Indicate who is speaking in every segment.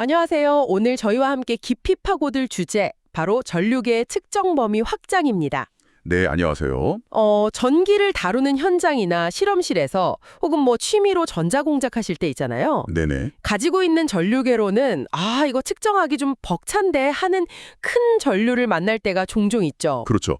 Speaker 1: 안녕하세요. 오늘 저희와 함께 깊이 파고들 주제, 바로 전류계의 측정 범위 확장입니다.
Speaker 2: 네, 안녕하세요.
Speaker 1: 전기를 다루는 현장이나 실험실에서 혹은 취미로 전자공작 하실 때 있잖아요.
Speaker 2: 네네.
Speaker 1: 가지고 있는 전류계로는 이거 측정하기 좀 벅찬데 하는 큰 전류를 만날 때가 종종 있죠.
Speaker 2: 그렇죠.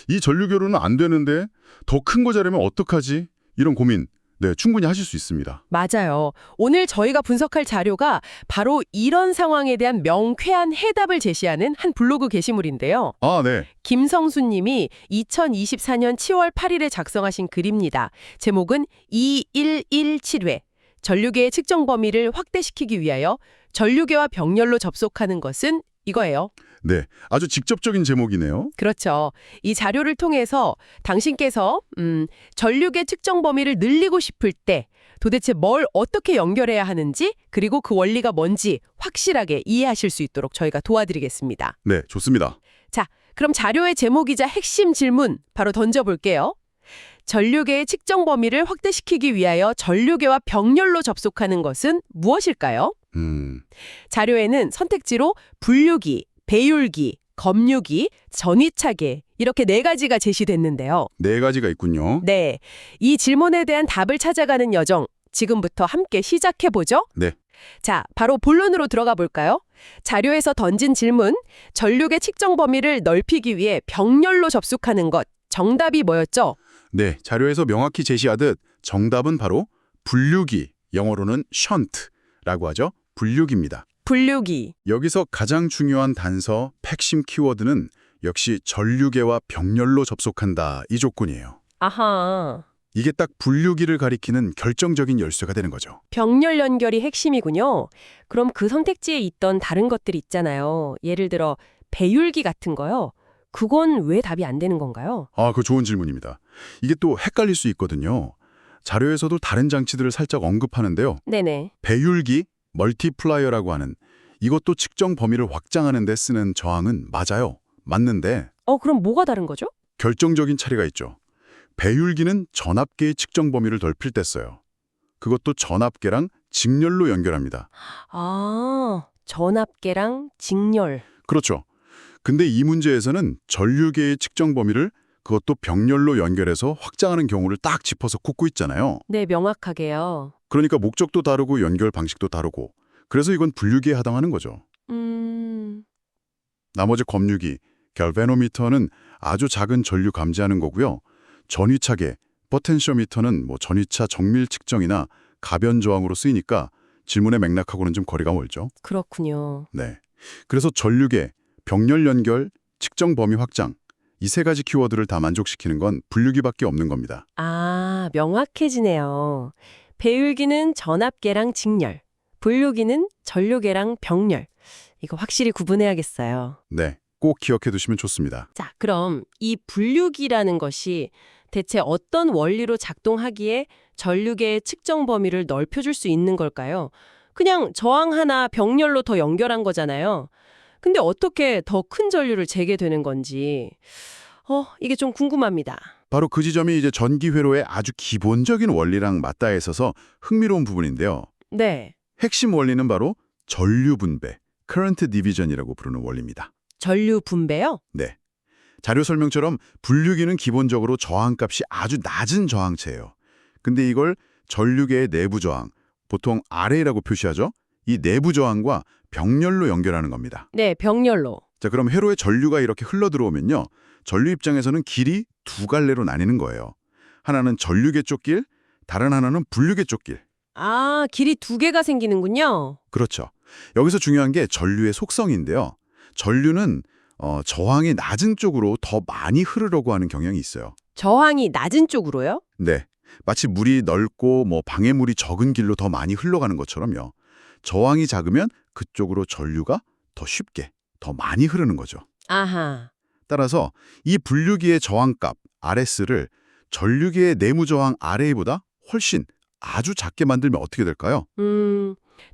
Speaker 2: 이 전류교류는 안 되는데 더 큰 거 자르면 어떡하지? 이런 고민, 네, 충분히 하실 수 있습니다.
Speaker 1: 맞아요. 오늘 저희가 분석할 자료가 바로 이런 상황에 대한 명쾌한 해답을 제시하는 한 블로그 게시물인데요.
Speaker 2: 아, 네.
Speaker 1: 김성수 님이 2024년 7월 8일에 작성하신 글입니다. 제목은 2117회 전류계의 측정 범위를 확대시키기 위하여 전류계와 병렬로 접속하는 것은 이거예요.
Speaker 2: 네, 아주 직접적인 제목이네요.
Speaker 1: 그렇죠. 이 자료를 통해서 당신께서 전류계 측정 범위를 늘리고 싶을 때 도대체 뭘 어떻게 연결해야 하는지, 그리고 그 원리가 뭔지 확실하게 이해하실 수 있도록 저희가 도와드리겠습니다.
Speaker 2: 네, 좋습니다.
Speaker 1: 자, 그럼 자료의 제목이자 핵심 질문 바로 던져볼게요. 전류계의 측정 범위를 확대시키기 위하여 전류계와 병렬로 접속하는 것은 무엇일까요? 자료에는 선택지로 분류기, 배율기, 검유기, 전위차계 이렇게 4가지가 제시됐는데요.
Speaker 2: 네 가지가 있군요.
Speaker 1: 네, 이 질문에 대한 답을 찾아가는 여정 지금부터 함께 시작해보죠.
Speaker 2: 네.
Speaker 1: 자, 바로 본론으로 들어가 볼까요? 자료에서 던진 질문, 전류계 측정 범위를 넓히기 위해 병렬로 접속하는 것, 정답이 뭐였죠?
Speaker 2: 네, 자료에서 명확히 제시하듯 정답은 바로 분류기, 영어로는 션트라고 하죠. 분류기입니다.
Speaker 1: 분류기.
Speaker 2: 여기서 가장 중요한 단서, 핵심 키워드는 역시 전류계와 병렬로 접속한다 이 조건이에요.
Speaker 1: 아하,
Speaker 2: 이게 딱 분류기를 가리키는 결정적인 열쇠가 되는 거죠.
Speaker 1: 병렬 연결이 핵심이군요. 그럼 그 선택지에 있던 다른 것들 있잖아요. 예를 들어 배율기 같은 거요. 그건 왜 답이 안 되는 건가요?
Speaker 2: 아, 그거 좋은 질문입니다. 이게 또 헷갈릴 수 있거든요. 자료에서도 다른 장치들을 살짝 언급하는데요.
Speaker 1: 네네.
Speaker 2: 배율기, 멀티플라이어라고 하는 이것도 측정 범위를 확장하는 데 쓰는 저항은 맞아요. 맞는데
Speaker 1: 그럼 뭐가 다른 거죠?
Speaker 2: 결정적인 차이가 있죠. 배율기는 전압계의 측정 범위를 넓힐 때 써요. 그것도 전압계랑 직렬로 연결합니다.
Speaker 1: 전압계랑 직렬.
Speaker 2: 그렇죠. 근데 이 문제에서는 전류계의 측정 범위를 그것도 병렬로 연결해서 확장하는 경우를 딱 짚어서 꼽고 있잖아요.
Speaker 1: 네, 명확하게요.
Speaker 2: 그러니까 목적도 다르고 연결 방식도 다르고 그래서 이건 분류기에 해당하는 거죠. 나머지 검유기, 갤베노미터는 아주 작은 전류 감지하는 거고요. 전위차계, 포텐셔미터는 전위차 정밀 측정이나 가변 저항으로 쓰이니까 질문의 맥락하고는 좀 거리가 멀죠.
Speaker 1: 그렇군요.
Speaker 2: 네. 그래서 전류계, 병렬 연결, 측정 범위 확장 이 3가지 키워드를 다 만족시키는 건 분류기밖에 없는 겁니다.
Speaker 1: 명확해지네요. 배율기는 전압계랑 직렬, 분류기는 전류계랑 병렬. 이거 확실히 구분해야겠어요.
Speaker 2: 네. 꼭 기억해 두시면 좋습니다.
Speaker 1: 자, 그럼 이 분류기라는 것이 대체 어떤 원리로 작동하기에 전류계의 측정 범위를 넓혀줄 수 있는 걸까요? 그냥 저항 하나 병렬로 더 연결한 거잖아요. 근데 어떻게 더 큰 전류를 재게 되는 건지 이게 좀 궁금합니다.
Speaker 2: 바로 그 지점이 이제 전기 회로의 아주 기본적인 원리랑 맞닿아 있어서 흥미로운 부분인데요.
Speaker 1: 네,
Speaker 2: 핵심 원리는 바로 전류 분배, current division이라고 부르는 원리입니다.
Speaker 1: 전류 분배요?
Speaker 2: 네. 자료 설명처럼 분류기는 기본적으로 저항값이 아주 낮은 저항체예요. 근데 이걸 전류계의 내부 저항, 보통 RA라고 표시하죠? 이 내부 저항과 병렬로 연결하는 겁니다.
Speaker 1: 네, 병렬로.
Speaker 2: 자, 그럼 회로에 전류가 이렇게 흘러 들어오면요. 전류 입장에서는 길이 2갈래로 나뉘는 거예요. 하나는 전류계 쪽 길, 다른 하나는 분류계 쪽 길.
Speaker 1: 길이 2개가 생기는군요.
Speaker 2: 그렇죠. 여기서 중요한 게 전류의 속성인데요. 전류는 저항이 낮은 쪽으로 더 많이 흐르려고 하는 경향이 있어요.
Speaker 1: 저항이 낮은 쪽으로요?
Speaker 2: 네. 마치 물이 넓고 방해물이 적은 길로 더 많이 흘러가는 것처럼요. 저항이 작으면 그쪽으로 전류가 더 쉽게, 더 많이 흐르는 거죠.
Speaker 1: 아하.
Speaker 2: 따라서 이 분류기의 저항값 RS를 전류기의 내무 저항 RA보다 훨씬 아주 작게 만들면 어떻게 될까요?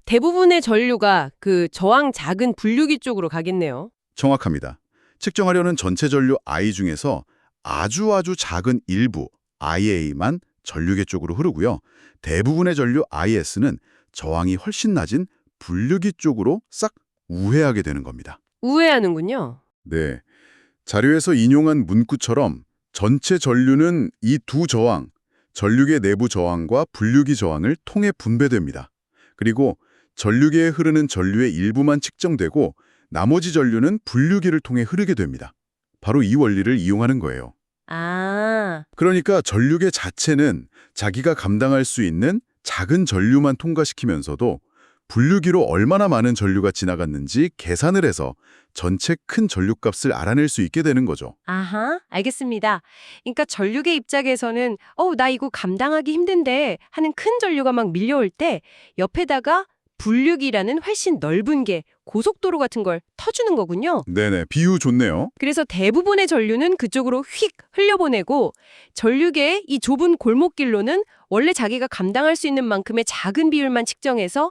Speaker 1: 대부분의 전류가 그 저항 작은 분류기 쪽으로 가겠네요.
Speaker 2: 정확합니다. 측정하려는 전체 전류 I 중에서 아주 작은 일부 IA만 전류계 쪽으로 흐르고요. 대부분의 전류 IS는 저항이 훨씬 낮은 분류기 쪽으로 싹 우회하게 되는 겁니다.
Speaker 1: 우회하는군요.
Speaker 2: 네. 자료에서 인용한 문구처럼 전체 전류는 이 두 저항, 전류계 내부 저항과 분류기 저항을 통해 분배됩니다. 그리고 전류계에 흐르는 전류의 일부만 측정되고 나머지 전류는 분류기를 통해 흐르게 됩니다. 바로 이 원리를 이용하는 거예요.
Speaker 1: 아,
Speaker 2: 그러니까 전류계 자체는 자기가 감당할 수 있는 작은 전류만 통과시키면서도 분류기로 얼마나 많은 전류가 지나갔는지 계산을 해서 전체 큰 전류값을 알아낼 수 있게 되는 거죠.
Speaker 1: 아하, 알겠습니다. 그러니까 전류계 입장에서는 나 이거 감당하기 힘든데 하는 큰 전류가 막 밀려올 때 옆에다가 분류기라는 훨씬 넓은 게 고속도로 같은 걸 터주는 거군요.
Speaker 2: 네네, 비유 좋네요.
Speaker 1: 그래서 대부분의 전류는 그쪽으로 휙 흘려보내고 전류계의 이 좁은 골목길로는 원래 자기가 감당할 수 있는 만큼의 작은 비율만 측정해서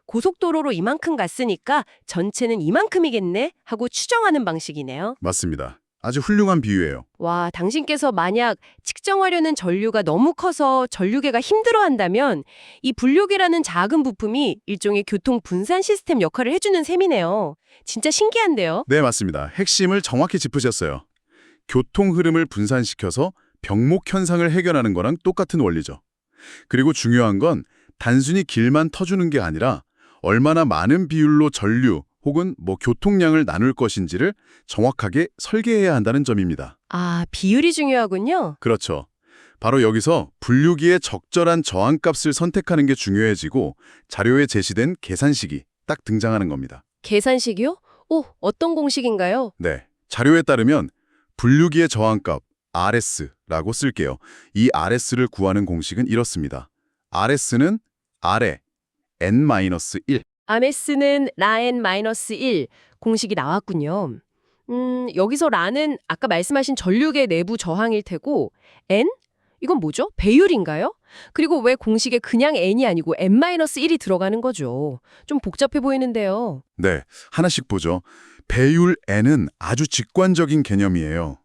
Speaker 1: 고속도로로 이만큼 갔으니까 전체는 이만큼이겠네 하고 추정하는 방식이네요.
Speaker 2: 맞습니다. 아주 훌륭한 비유예요.
Speaker 1: 와, 당신께서 만약 측정하려는 전류가 너무 커서 전류계가 힘들어한다면 이 분류계라는 작은 부품이 일종의 교통 분산 시스템 역할을 해주는 셈이네요. 진짜 신기한데요?
Speaker 2: 네, 맞습니다. 핵심을 정확히 짚으셨어요. 교통 흐름을 분산시켜서 병목 현상을 해결하는 거랑 똑같은 원리죠. 그리고 중요한 건 단순히 길만 터주는 게 아니라 얼마나 많은 비율로 전류 혹은 교통량을 나눌 것인지를 정확하게 설계해야 한다는 점입니다.
Speaker 1: 아, 비율이 중요하군요.
Speaker 2: 그렇죠. 바로 여기서 분류기의 적절한 저항값을 선택하는 게 중요해지고 자료에 제시된 계산식이 딱 등장하는 겁니다.
Speaker 1: 계산식이요? 오, 어떤 공식인가요?
Speaker 2: 네, 자료에 따르면 분류기의 저항값 RS라고 쓸게요. 이 RS를 구하는 공식은 이렇습니다. RS는 R에 N-1
Speaker 1: RS는 라N-1 공식이 나왔군요. 여기서 라는 아까 말씀하신 전류계 내부 저항일 테고 N? 이건 뭐죠? 배율인가요? 그리고 왜 공식에 그냥 N이 아니고 N-1이 들어가는 거죠? 좀 복잡해 보이는데요.
Speaker 2: 네, 하나씩 보죠. 배율 N은 아주 직관적인 개념이에요.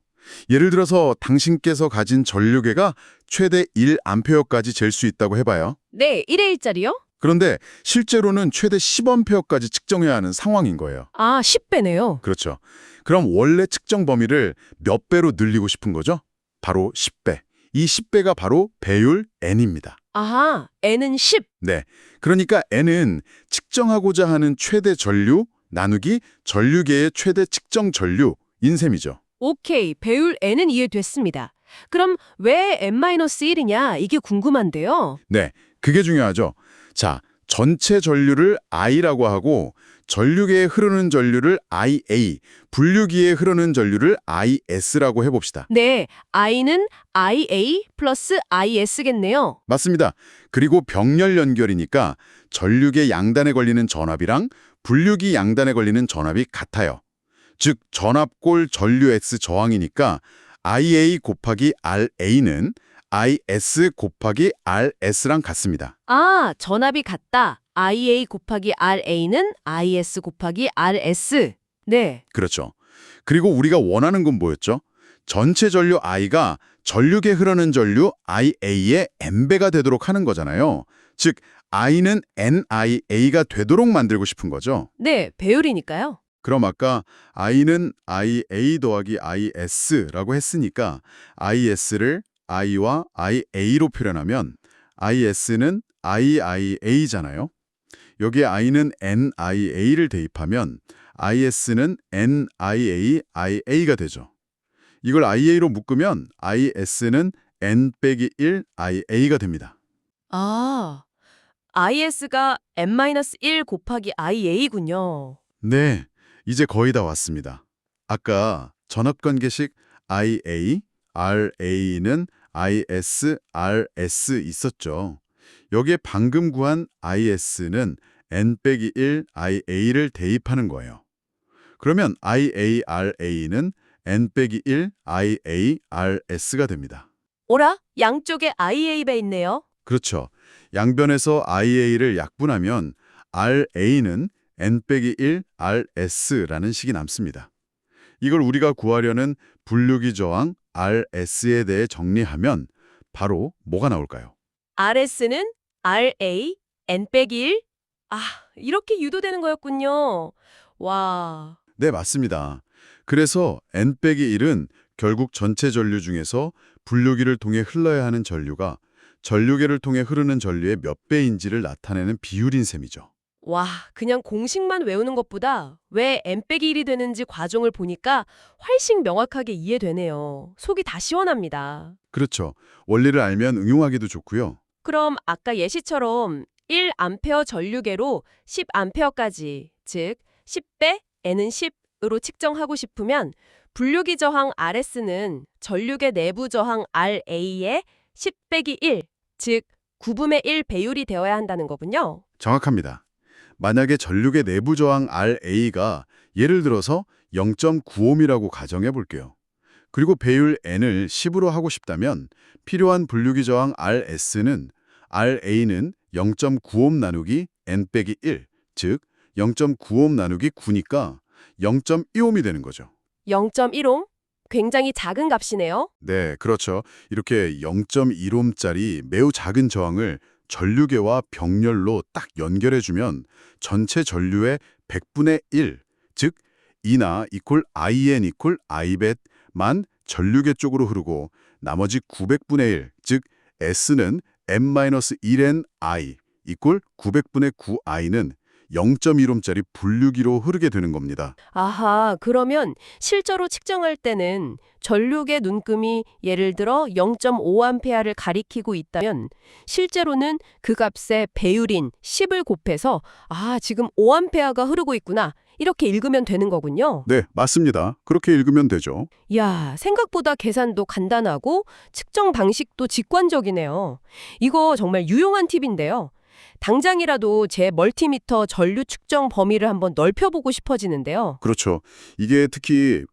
Speaker 2: 예를 들어서 당신께서 가진 전류계가 최대 1A까지 잴 수 있다고 해봐요.
Speaker 1: 네, 1의 1짜리요?
Speaker 2: 그런데 실제로는 최대 10A까지 측정해야 하는 상황인 거예요.
Speaker 1: 아, 10배네요.
Speaker 2: 그렇죠. 그럼 원래 측정 범위를 몇 배로 늘리고 싶은 거죠? 바로 10배. 이 10배가 바로 배율 N입니다.
Speaker 1: 아하, N은 10.
Speaker 2: 네, 그러니까 N은 측정하고자 하는 최대 전류 나누기 전류계의 최대 측정 전류인 셈이죠.
Speaker 1: 오케이, 배율 N은 이해됐습니다. 그럼 왜 N-1이냐? 이게 궁금한데요.
Speaker 2: 네, 그게 중요하죠. 자, 전체 전류를 I라고 하고 전류계에 흐르는 전류를 IA, 분류기에 흐르는 전류를 IS라고 해봅시다.
Speaker 1: 네, I는 IA 플러스 IS겠네요.
Speaker 2: 맞습니다. 그리고 병렬 연결이니까 전류계 양단에 걸리는 전압이랑 분류기 양단에 걸리는 전압이 같아요. 즉, 전압골 전류 S 저항이니까 IA 곱하기 RA는 IS 곱하기 RS랑 같습니다.
Speaker 1: 아, 전압이 같다. IA 곱하기 RA는 IS 곱하기 RS. 네.
Speaker 2: 그렇죠. 그리고 우리가 원하는 건 뭐였죠? 전체 전류 I가 전류계 흐르는 전류 IA의 N배가 되도록 하는 거잖아요. 즉, I는 NIA가 되도록 만들고 싶은 거죠.
Speaker 1: 네, 배율이니까요.
Speaker 2: 그럼 아까 I는 IA 더하기 IS라고 했으니까 IS를 I와 IA로 표현하면 IS는 IIA잖아요. 여기에 I는 NIA를 대입하면 IS는 NIAIA가 되죠. 이걸 IA로 묶으면 IS는 N-1 IA가 됩니다.
Speaker 1: 아, IS가 N-1 곱하기 IA군요.
Speaker 2: 네, 이제 거의 다 왔습니다. 아까 전압관계식 IA, RA는 IS, RS 있었죠. 여기에 방금 구한 IS는 N-1 IA를 대입하는 거예요. 그러면 IARA는 N-1 IARS가 됩니다.
Speaker 1: 오라, 양쪽에 IA배 있네요.
Speaker 2: 그렇죠. 양변에서 IA를 약분하면 RA는 N-1 RS라는 식이 남습니다. 이걸 우리가 구하려는 분류기 저항 RS에 대해 정리하면 바로 뭐가 나올까요?
Speaker 1: RS는 RA, N-1, 아, 이렇게 유도되는 거였군요. 와,
Speaker 2: 네, 맞습니다. 그래서 N-1은 결국 전체 전류 중에서 분류기를 통해 흘러야 하는 전류가 전류계를 통해 흐르는 전류의 몇 배인지를 나타내는 비율인 셈이죠.
Speaker 1: 와, 그냥 공식만 외우는 것보다 왜 n-1이 되는지 과정을 보니까 훨씬 명확하게 이해되네요. 속이 다 시원합니다.
Speaker 2: 그렇죠. 원리를 알면 응용하기도 좋고요.
Speaker 1: 그럼 아까 예시처럼 1A 전류계로 10A까지, 즉 10배 N은 10으로 측정하고 싶으면 분류기 저항 RS는 전류계 내부 저항 RA의 10 빼기 1, 즉 9분의 1 배율이 되어야 한다는 거군요.
Speaker 2: 정확합니다. 만약에 전류계 내부 저항 RA가 예를 들어서 0.95ohm이라고 가정해 볼게요. 그리고 배율 N을 10으로 하고 싶다면 필요한 분류기 저항 RS는 RA는 0.9ohm 나누기 N 빼기 1, 즉 0.9ohm 나누기 9니까 0.2ohm이 되는 거죠.
Speaker 1: 0.1옴? 굉장히 작은 값이네요.
Speaker 2: 네, 그렇죠. 이렇게 0.1ohm짜리 매우 작은 저항을 전류계와 병렬로 딱 연결해주면 전체 전류의 100분의 1, 즉 E나 이퀄 IN 이퀄 I벳만 전류계 쪽으로 흐르고 나머지 900분의 1, 즉 S는 n-1n I 이퀄 900분의 9i는 0.1ohm짜리 분류기로 흐르게 되는 겁니다.
Speaker 1: 아하, 그러면 실제로 측정할 때는 전류계 눈금이 예를 들어 0.5A를 가리키고 있다면 실제로는 그 값에 배율인 10을 곱해서 지금 5A가 흐르고 있구나. 이렇게 읽으면 되는 거군요.
Speaker 2: 네, 맞습니다. 그렇게 읽으면 되죠.
Speaker 1: 이야, 생각보다 계산도 간단하고 측정 방식도 직관적이네요. 이거 정말 유용한 팁인데요. 당장이라도 제 멀티미터 전류 측정 범위를 한번 넓혀보고 싶어지는데요.
Speaker 2: 그렇죠. 이게 특히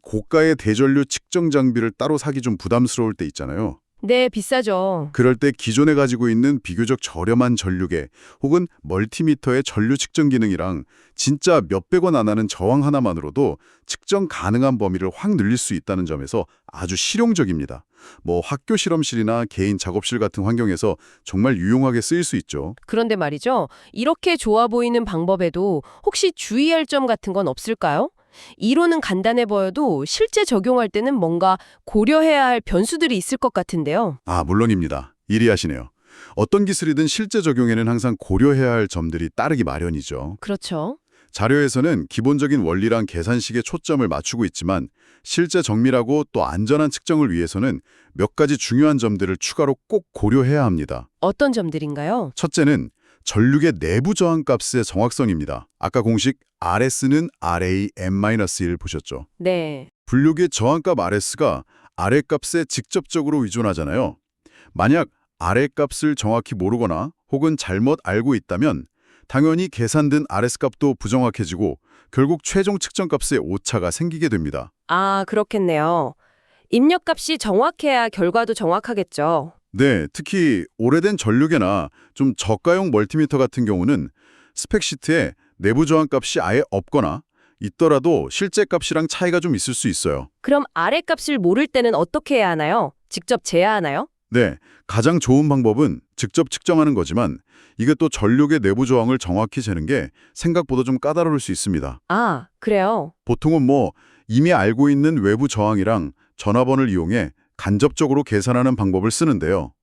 Speaker 2: 고가의 대전류 측정 장비를 따로 사기 좀 부담스러울 때 있잖아요.
Speaker 1: 네, 비싸죠.
Speaker 2: 그럴 때 기존에 가지고 있는 비교적 저렴한 전류계 혹은 멀티미터의 전류 측정 기능이랑 진짜 몇백 원 안 하는 저항 하나만으로도 측정 가능한 범위를 확 늘릴 수 있다는 점에서 아주 실용적입니다. 뭐 학교 실험실이나 개인 작업실 같은 환경에서 정말 유용하게 쓰일 수 있죠.
Speaker 1: 그런데 말이죠. 이렇게 좋아 보이는 방법에도 혹시 주의할 점 같은 건 없을까요? 이론은 간단해 보여도 실제 적용할 때는 뭔가 고려해야 할 변수들이 있을 것 같은데요.
Speaker 2: 아, 물론입니다. 예리하시네요. 어떤 기술이든 실제 적용에는 항상 고려해야 할 점들이 따르기 마련이죠.
Speaker 1: 그렇죠.
Speaker 2: 자료에서는 기본적인 원리랑 계산식에 초점을 맞추고 있지만 실제 정밀하고 또 안전한 측정을 위해서는 몇 가지 중요한 점들을 추가로 꼭 고려해야 합니다.
Speaker 1: 어떤 점들인가요?
Speaker 2: 첫째는 전류계 내부 저항값의 정확성입니다. 아까 공식 RS는 RAM-1 보셨죠?
Speaker 1: 네.
Speaker 2: 분류계 저항값 RS가 아래값에 직접적으로 의존하잖아요. 만약 아래값을 정확히 모르거나 혹은 잘못 알고 있다면 당연히 계산된 RS값도 부정확해지고 결국 최종 측정값에 오차가 생기게 됩니다.
Speaker 1: 아, 그렇겠네요. 입력값이 정확해야 결과도 정확하겠죠.
Speaker 2: 네, 특히 오래된 전류계나 좀 저가용 멀티미터 같은 경우는 스펙시트에 내부 저항값이 아예 없거나 있더라도 실제 값이랑 차이가 좀 있을 수 있어요.
Speaker 1: 그럼 아래값을 모를 때는 어떻게 해야 하나요? 직접 재야 하나요?
Speaker 2: 네, 가장 좋은 방법은 직접 측정하는 거지만 이게 또 전류계 내부 저항을 정확히 재는 게 생각보다 좀 까다로울 수 있습니다.
Speaker 1: 아, 그래요.
Speaker 2: 보통은 이미 알고 있는 외부 저항이랑 전화번을 이용해 간접적으로 계산하는 방법을 쓰는데요.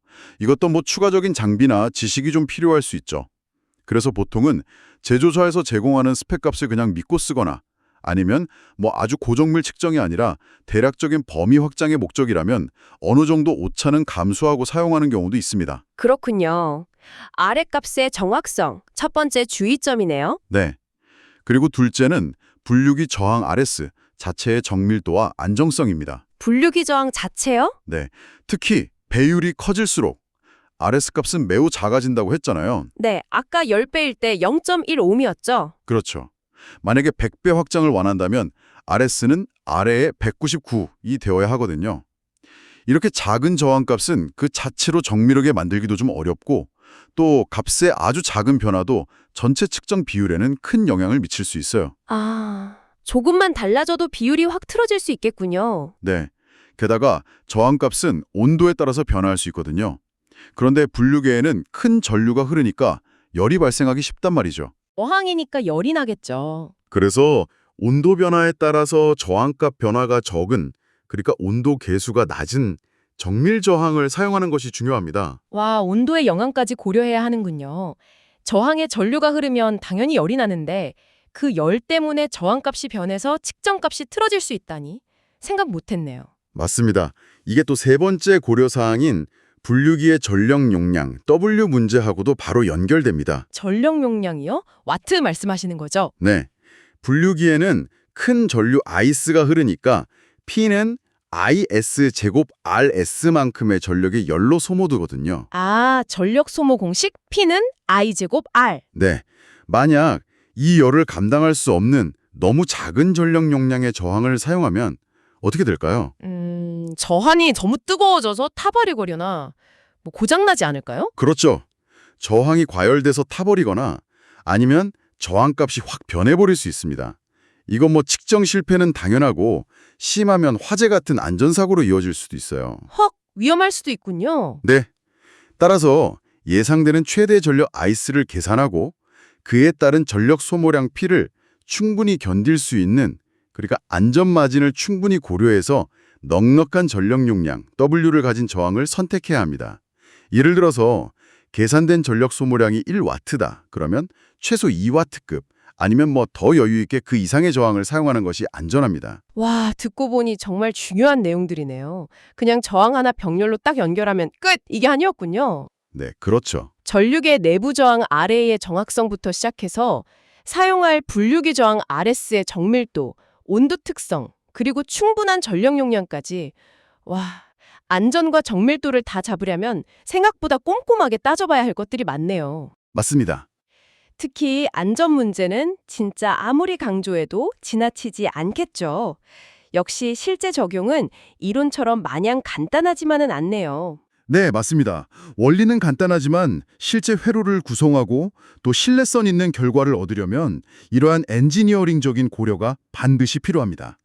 Speaker 2: 이것도 추가적인 장비나 지식이 좀 필요할 수 있죠. 그래서 보통은 제조사에서 제공하는 스펙값을 그냥 믿고 쓰거나 아니면 아주 고정밀 측정이 아니라 대략적인 범위 확장의 목적이라면 어느 정도 오차는 감수하고 사용하는 경우도 있습니다.
Speaker 1: 그렇군요. 아래값의 정확성, 첫 번째 주의점이네요.
Speaker 2: 네. 그리고 둘째는 분류기 저항 RS 자체의 정밀도와 안정성입니다.
Speaker 1: 분류기 저항 자체요?
Speaker 2: 네. 특히 배율이 커질수록 RS 값은 매우 작아진다고 했잖아요.
Speaker 1: 네, 아까 10배일 때 0.1ohm이었죠.
Speaker 2: 그렇죠. 만약에 100배 확장을 원한다면 RS는 아래에 199이 되어야 하거든요. 이렇게 작은 저항값은 그 자체로 정밀하게 만들기도 좀 어렵고 또 값의 아주 작은 변화도 전체 측정 비율에는 큰 영향을 미칠 수 있어요.
Speaker 1: 아, 조금만 달라져도 비율이 확 틀어질 수 있겠군요.
Speaker 2: 네. 게다가 저항값은 온도에 따라서 변화할 수 있거든요. 그런데 분류계에는 큰 전류가 흐르니까 열이 발생하기 쉽단 말이죠.
Speaker 1: 어항이니까 열이 나겠죠.
Speaker 2: 그래서 온도 변화에 따라서 저항값 변화가 적은, 그러니까 온도 계수가 낮은 정밀 저항을 사용하는 것이 중요합니다.
Speaker 3: 와, 온도의 영향까지 고려해야 하는군요. 저항에 전류가 흐르면 당연히 열이 나는데 그 열 때문에 저항값이 변해서 측정값이 틀어질 수 있다니 생각 못했네요.
Speaker 2: 맞습니다. 이게 또 세 번째 고려사항인 분류기의 전력 용량, W 문제하고도 바로 연결됩니다.
Speaker 3: 전력 용량이요? 와트 말씀하시는 거죠?
Speaker 2: 네. 분류기에는 큰 전류 I스가 흐르니까 P는 IS 제곱 RS만큼의 전력이 열로 소모되거든요.
Speaker 3: 아, 전력 소모 공식 P는 I 제곱 R.
Speaker 2: 네. 만약 이 열을 감당할 수 없는 너무 작은 전력 용량의 저항을 사용하면 어떻게 될까요?
Speaker 3: 저한이 너무 뜨거워져서 타버리거려나 뭐 고장나지 않을까요?
Speaker 2: 그렇죠. 저항이 과열돼서 타버리거나 아니면 저항값이 확 변해버릴 수 있습니다. 이건 뭐 측정 실패는 당연하고 심하면 화재 같은 안전사고로 이어질 수도 있어요.
Speaker 3: 헉, 위험할 수도 있군요.
Speaker 2: 네. 따라서 예상되는 최대 전력 I스를 계산하고 그에 따른 전력 소모량 P를 충분히 견딜 수 있는, 그러니까 안전 마진을 충분히 고려해서 넉넉한 전력 용량 W를 가진 저항을 선택해야 합니다. 예를 들어서 계산된 전력 소모량이 1와트다. 그러면 최소 2와트급 아니면 뭐 더 여유 있게 그 이상의 저항을 사용하는 것이 안전합니다.
Speaker 3: 와, 듣고 보니 정말 중요한 내용들이네요. 그냥 저항 하나 병렬로 딱 연결하면 끝! 이게 아니었군요.
Speaker 2: 네, 그렇죠.
Speaker 3: 전류계 내부 저항 RA의 정확성부터 시작해서 사용할 분류기 저항 RS의 정밀도, 온도 특성, 그리고 충분한 전력 용량까지. 와, 안전과 정밀도를 다 잡으려면 생각보다 꼼꼼하게 따져봐야 할 것들이 많네요.
Speaker 2: 맞습니다.
Speaker 3: 특히 안전 문제는 진짜 아무리 강조해도 지나치지 않겠죠. 역시 실제 적용은 이론처럼 마냥 간단하지만은 않네요.
Speaker 2: 네, 맞습니다. 원리는 간단하지만 실제 회로를 구성하고 또 신뢰성 있는 결과를 얻으려면 이러한 엔지니어링적인 고려가 반드시 필요합니다.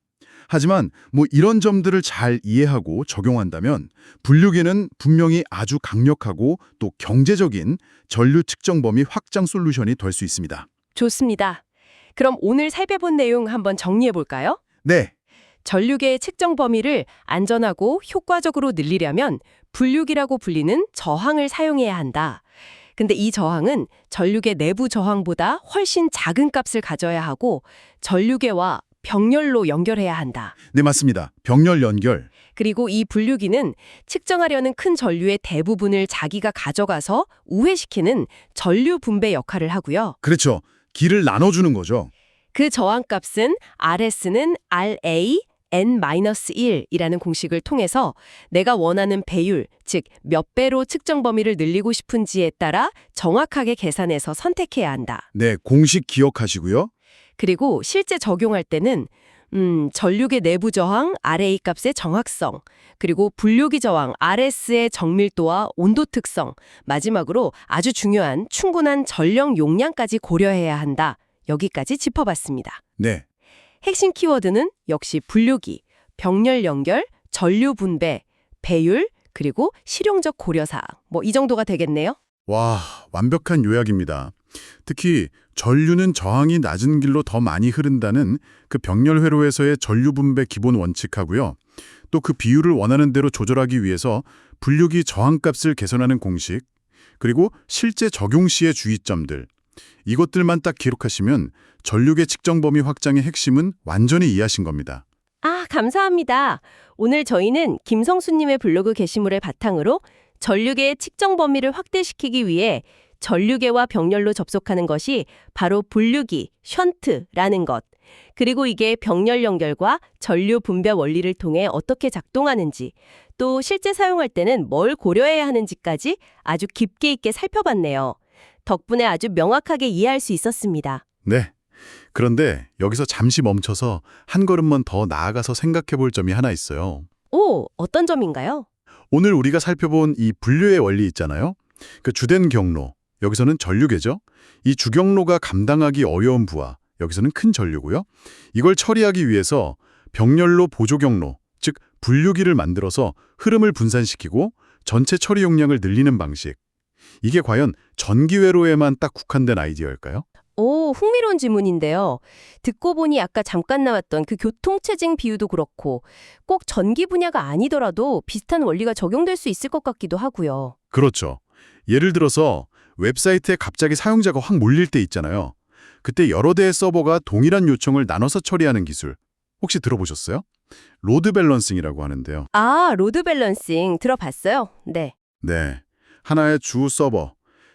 Speaker 2: 하지만 뭐 이런 점들을 잘 이해하고 적용한다면 분류기는 분명히 아주 강력하고 또 경제적인 전류 측정 범위 확장 솔루션이 될 수 있습니다.
Speaker 3: 좋습니다. 그럼 오늘 살펴본 내용 한번 정리해 볼까요?
Speaker 2: 네,
Speaker 3: 전류계의 측정 범위를 안전하고 효과적으로 늘리려면 분류기라고 불리는 저항을 사용해야 한다. 근데 이 저항은 전류계 내부 저항보다 훨씬 작은 값을 가져야 하고 전류계와 병렬로 연결해야 한다.
Speaker 2: 네 맞습니다. 병렬 연결.
Speaker 3: 그리고 이 분류기는 측정하려는 큰 전류의 대부분을 자기가 가져가서 우회시키는 전류 분배 역할을 하고요.
Speaker 2: 그렇죠. 길을 나눠주는 거죠.
Speaker 3: 그 저항값은 RS는 RA N-1이라는 공식을 통해서 내가 원하는 배율, 즉 몇 배로 측정 범위를 늘리고 싶은지에 따라 정확하게 계산해서 선택해야 한다.
Speaker 2: 네, 공식 기억하시고요.
Speaker 3: 그리고 실제 적용할 때는 전류계 내부 저항 RA 값의 정확성, 그리고 분류기 저항 RS의 정밀도와 온도 특성, 마지막으로 아주 중요한 충분한 전력 용량까지 고려해야 한다. 여기까지 짚어봤습니다.
Speaker 2: 네,
Speaker 3: 핵심 키워드는 역시 분류기, 병렬 연결, 전류 분배, 배율, 그리고 실용적 고려사항. 뭐 이 정도가 되겠네요.
Speaker 2: 와, 완벽한 요약입니다. 특히 전류는 저항이 낮은 길로 더 많이 흐른다는 그 병렬 회로에서의 전류 분배 기본 원칙하고요. 또 그 비율을 원하는 대로 조절하기 위해서 분류기 저항값을 개선하는 공식, 그리고 실제 적용 시의 주의점들. 이것들만 딱 기록하시면 전류계 측정 범위 확장의 핵심은 완전히 이해하신 겁니다.
Speaker 3: 아, 감사합니다. 오늘 저희는 김성수님의 블로그 게시물을 바탕으로 전류계의 측정 범위를 확대시키기 위해 전류계와 병렬로 접속하는 것이 바로 분류기, 션트라는 것, 그리고 이게 병렬 연결과 전류 분배 원리를 통해 어떻게 작동하는지, 또 실제 사용할 때는 뭘 고려해야 하는지까지 아주 깊게 있게 살펴봤네요. 덕분에 아주 명확하게 이해할 수 있었습니다.
Speaker 2: 네. 그런데 여기서 잠시 멈춰서 한 걸음만 더 나아가서 생각해 볼 점이 하나 있어요.
Speaker 3: 오, 어떤 점인가요?
Speaker 2: 오늘 우리가 살펴본 이 분류의 원리 있잖아요. 그 주된 경로, 여기서는 전류계죠. 이 주경로가 감당하기 어려운 부하, 여기서는 큰 전류고요. 이걸 처리하기 위해서 병렬로 보조 경로, 즉 분류기를 만들어서 흐름을 분산시키고 전체 처리 용량을 늘리는 방식. 이게 과연 전기회로에만 딱 국한된 아이디어일까요?
Speaker 3: 오, 흥미로운 질문인데요. 듣고 보니 아까 잠깐 나왔던 그 교통체증 비유도 그렇고 꼭 전기 분야가 아니더라도 비슷한 원리가 적용될 수 있을 것 같기도 하고요.
Speaker 2: 그렇죠. 예를 들어서 웹사이트에 갑자기 사용자가 확 몰릴 때 있잖아요. 그때 여러 대의 서버가 동일한 요청을 나눠서 처리하는 기술. 혹시 들어보셨어요? 로드 밸런싱이라고 하는데요.
Speaker 3: 아, 로드 밸런싱 들어봤어요? 네.
Speaker 2: 네. 하나의 주 서버.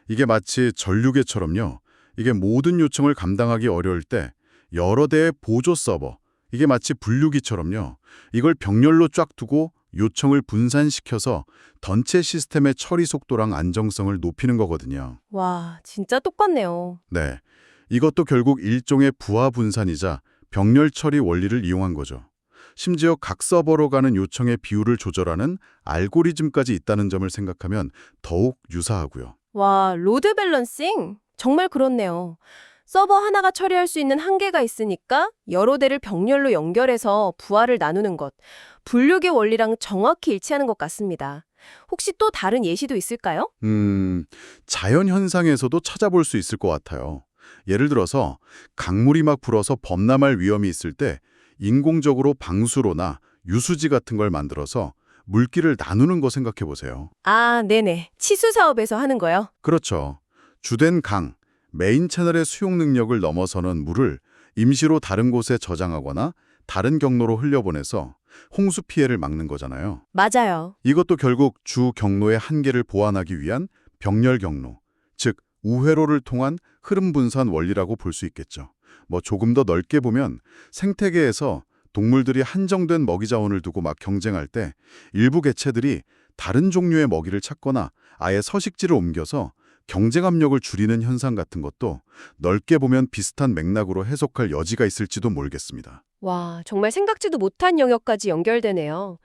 Speaker 2: 이게 마치 전류계처럼요. 이게 모든 요청을 감당하기 어려울 때 여러 대의 보조 서버. 이게 마치 분류기처럼요. 이걸 병렬로 쫙 두고 요청을 분산시켜서 전체 시스템의 처리 속도랑 안정성을 높이는 거거든요.
Speaker 3: 와, 진짜 똑같네요.
Speaker 2: 네. 이것도 결국 일종의 부하 분산이자 병렬 처리 원리를 이용한 거죠. 심지어 각 서버로 가는 요청의 비율을 조절하는 알고리즘까지 있다는 점을 생각하면 더욱 유사하고요.
Speaker 3: 와, 로드 밸런싱? 정말 그렇네요. 서버 하나가 처리할 수 있는 한계가 있으니까 여러 대를 병렬로 연결해서 부하를 나누는 것. 분류계 원리랑 정확히 일치하는 것 같습니다. 혹시 또 다른 예시도 있을까요?
Speaker 2: 자연 현상에서도 찾아볼 수 있을 것 같아요. 예를 들어서 강물이 막 불어서 범람할 위험이 있을 때 인공적으로 방수로나 유수지 같은 걸 만들어서 물기를 나누는 거 생각해 보세요.
Speaker 3: 아, 네네. 치수 사업에서 하는 거요?
Speaker 2: 그렇죠. 주된 강, 메인 채널의 수용 능력을 넘어서는 물을 임시로 다른 곳에 저장하거나 다른 경로로 흘려보내서 홍수 피해를 막는 거잖아요.
Speaker 3: 맞아요.
Speaker 2: 이것도 결국 주 경로의 한계를 보완하기 위한 병렬 경로, 즉 우회로를 통한 흐름 분산 원리라고 볼 수 있겠죠. 조금 더 넓게 보면 생태계에서 동물들이 한정된 먹이 자원을 두고 막 경쟁할 때 일부 개체들이 다른 종류의 먹이를 찾거나 아예 서식지를 옮겨서 경쟁 압력을 줄이는 현상 같은 것도 넓게 보면 비슷한 맥락으로 해석할 여지가 있을지도 모르겠습니다.
Speaker 3: 와, 정말 생각지도 못한 영역까지 연결되네요.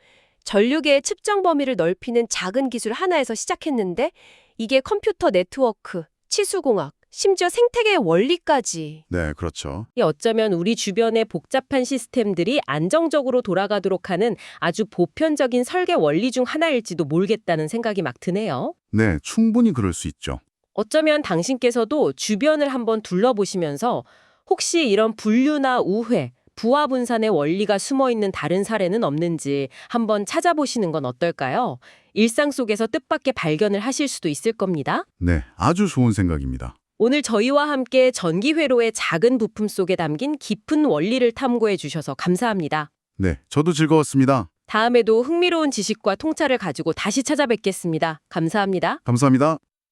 Speaker 3: 전류계의 측정 범위를 넓히는 작은 기술 하나에서 시작했는데 이게 컴퓨터 네트워크, 치수공학, 심지어 생태계의 원리까지.
Speaker 2: 네, 그렇죠.
Speaker 1: 어쩌면 우리 주변의 복잡한 시스템들이 안정적으로 돌아가도록 하는 아주 보편적인 설계 원리 중 하나일지도 모르겠다는 생각이 막 드네요.
Speaker 2: 네, 충분히 그럴 수 있죠.
Speaker 1: 어쩌면 당신께서도 주변을 한번 둘러보시면서 혹시 이런 분류나 우회, 부하 분산의 원리가 숨어있는 다른 사례는 없는지 한번 찾아보시는 건 어떨까요? 일상 속에서 뜻밖의 발견을 하실 수도 있을 겁니다.
Speaker 2: 네, 아주 좋은 생각입니다.
Speaker 1: 오늘 저희와 함께 전기회로의 작은 부품 속에 담긴 깊은 원리를 탐구해 주셔서 감사합니다.
Speaker 2: 네, 저도 즐거웠습니다.
Speaker 1: 다음에도 흥미로운 지식과 통찰을 가지고 다시 찾아뵙겠습니다. 감사합니다.
Speaker 2: 감사합니다.